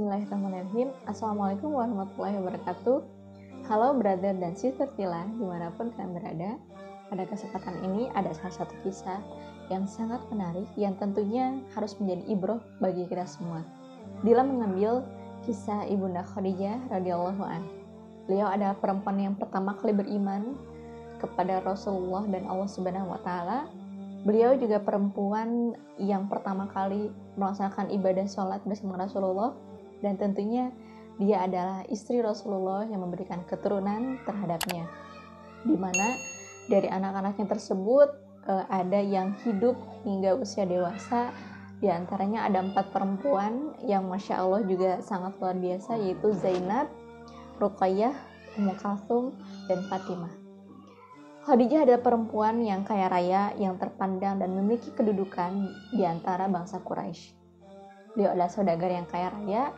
Bismillahirrahmanirrahim. Assalamualaikum warahmatullahi wabarakatuh. Halo brother dan sister Tila, dimanapun kalian berada. Pada kesempatan ini ada salah satu kisah yang sangat menarik yang tentunya harus menjadi ibroh bagi kita semua. Dila mengambil kisah Ibunda Khadijah radhiyallahu an. Beliau adalah perempuan yang pertama kali beriman kepada Rasulullah dan Allah Subhanahu wa taala. Beliau juga perempuan yang pertama kali melaksanakan ibadah sholat bersama Rasulullah, dan tentunya dia adalah istri Rasulullah yang memberikan keturunan terhadapnya, di mana dari anak-anaknya tersebut ada yang hidup hingga usia dewasa. Di antaranya ada 4 perempuan yang Masya Allah juga sangat luar biasa, yaitu Zainab, Ruqayyah, Ummu Kalsum, dan Fatimah. Khadijah adalah perempuan yang kaya raya, yang terpandang dan memiliki kedudukan di antara bangsa Quraisy. Beliau adalah saudagar yang kaya raya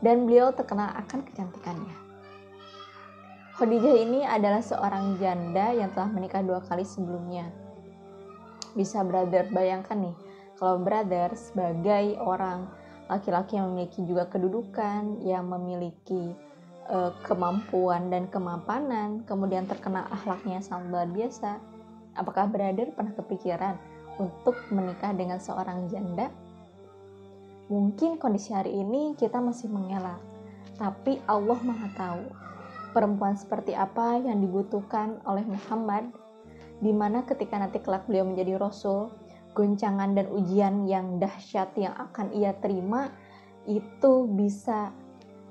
dan beliau terkenal akan kecantikannya. Khadijah ini adalah seorang janda yang telah menikah 2 kali sebelumnya. Bisa brother bayangkan nih, kalau brother sebagai orang laki-laki yang memiliki juga kedudukan, yang memiliki kemampuan dan kemapanan, kemudian terkenal akhlaknya sangat luar biasa, apakah brother pernah kepikiran untuk menikah dengan seorang janda? Mungkin kondisi hari ini kita masih mengelak, tapi Allah Maha tahu perempuan seperti apa yang dibutuhkan oleh Muhammad, dimana ketika nanti kelak beliau menjadi Rasul, goncangan dan ujian yang dahsyat yang akan ia terima itu bisa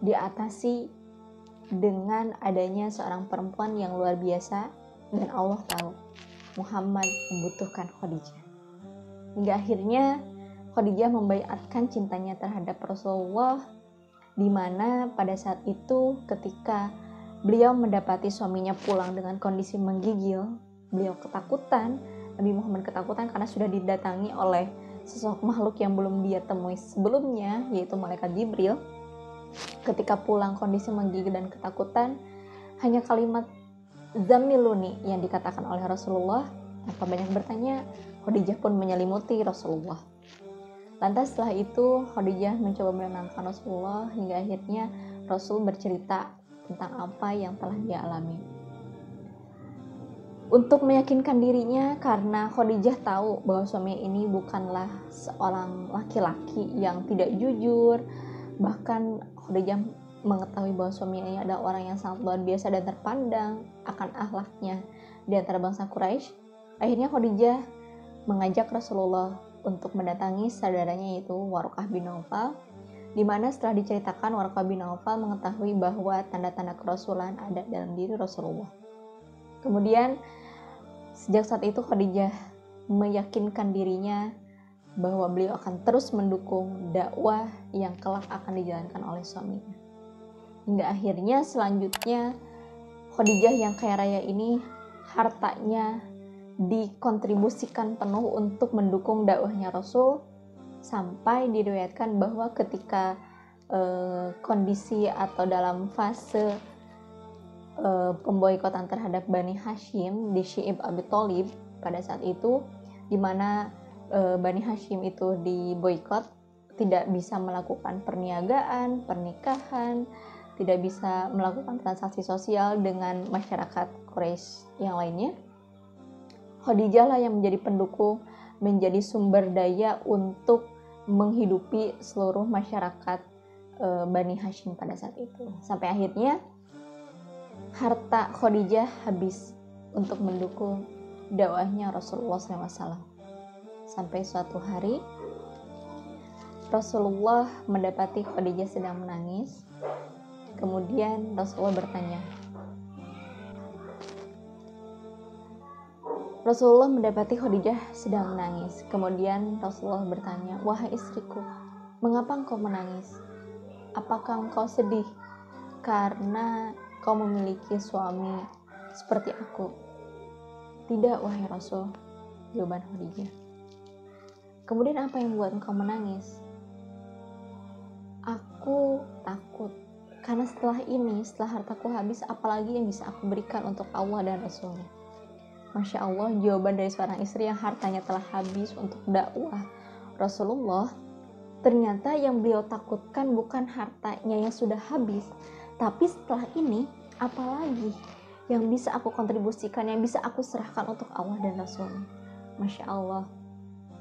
diatasi dengan adanya seorang perempuan yang luar biasa. Dan Allah tahu Muhammad membutuhkan Khadijah, hingga akhirnya Khadijah membaiatkan cintanya terhadap Rasulullah, di mana pada saat itu ketika beliau mendapati suaminya pulang dengan kondisi menggigil, beliau ketakutan. Nabi Muhammad ketakutan karena sudah didatangi oleh sosok makhluk yang belum dia temui sebelumnya, yaitu malaikat Jibril. Ketika pulang kondisi menggigil dan ketakutan, hanya kalimat Zamiluni yang dikatakan oleh Rasulullah. Tanpa banyak bertanya, Khadijah pun menyelimuti Rasulullah. Lantas setelah itu Khadijah mencoba menenangkan Rasulullah, hingga akhirnya Rasul bercerita tentang apa yang telah dia alami. Untuk meyakinkan dirinya, karena Khadijah tahu bahwa suami ini bukanlah seorang laki-laki yang tidak jujur, bahkan Khadijah mengetahui bahwa suami ini adalah orang yang sangat luar biasa dan terpandang akan akhlaknya di antara bangsa Quraisy. Akhirnya Khadijah mengajak Rasulullah untuk mendatangi saudaranya, yaitu Warqah bin Naufal, di mana setelah diceritakan, Warqah bin Naufal mengetahui bahwa tanda-tanda kerasulan ada dalam diri Rasulullah. Kemudian sejak saat itu Khadijah meyakinkan dirinya bahwa beliau akan terus mendukung dakwah yang kelak akan dijalankan oleh suaminya. Hingga akhirnya selanjutnya Khadijah yang kaya raya ini hartanya dikontribusikan penuh untuk mendukung dakwahnya Rasul, sampai diriwayatkan bahwa ketika kondisi atau dalam fase pemboikotan terhadap Bani Hashim di Syi'ib Abi Thalib pada saat itu, di mana Bani Hashim itu diboikot, tidak bisa melakukan perniagaan, pernikahan, tidak bisa melakukan transaksi sosial dengan masyarakat Quraisy yang lainnya. Khadijah lah yang menjadi pendukung, menjadi sumber daya untuk menghidupi seluruh masyarakat Bani Hashim pada saat itu. Sampai akhirnya harta Khadijah habis untuk mendukung dakwahnya Rasulullah SAW. Sampai suatu hari Rasulullah mendapati Khadijah sedang menangis. Kemudian Rasulullah bertanya. Rasulullah mendapati Khadijah sedang menangis. Kemudian Rasulullah bertanya, "Wahai istriku, mengapa engkau menangis? Apakah engkau sedih karena kau memiliki suami seperti aku?" "Tidak, wahai Rasul," jawaban Khadijah. "Kemudian apa yang membuat engkau menangis?" "Aku takut karena setelah hartaku habis, apalagi yang bisa aku berikan untuk Allah dan Rasulnya." Masya Allah, jawaban dari seorang istri yang hartanya telah habis untuk dakwah Rasulullah Ternyata yang beliau takutkan bukan hartanya yang sudah habis, tapi setelah ini apalagi yang bisa aku kontribusikan, yang bisa aku serahkan untuk Allah dan Rasul-Nya. Masya Allah,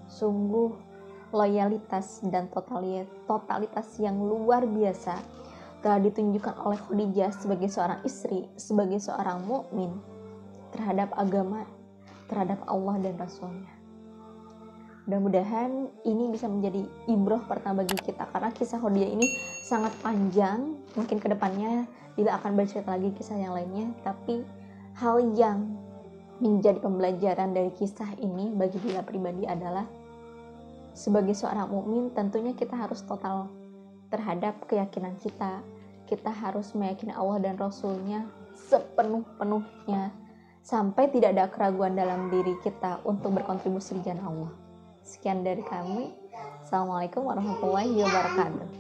sungguh loyalitas dan totalitas yang luar biasa telah ditunjukkan oleh Khadijah sebagai seorang istri, sebagai seorang mukmin terhadap agama, terhadap Allah dan Rasul-Nya. Mudah-mudahan ini bisa menjadi ibrah pertama bagi kita, karena kisah Khadijah ini sangat panjang. Mungkin kedepannya Lila akan bercerita lagi kisah yang lainnya, tapi hal yang menjadi pembelajaran dari kisah ini bagi Lila pribadi adalah sebagai seorang mukmin tentunya kita harus total terhadap keyakinan kita. Kita harus meyakini Allah dan Rasul-Nya sepenuh-penuhnya sampai tidak ada keraguan dalam diri kita untuk berkontribusi di jalan Allah. Sekian dari kami. Assalamualaikum warahmatullahi wabarakatuh.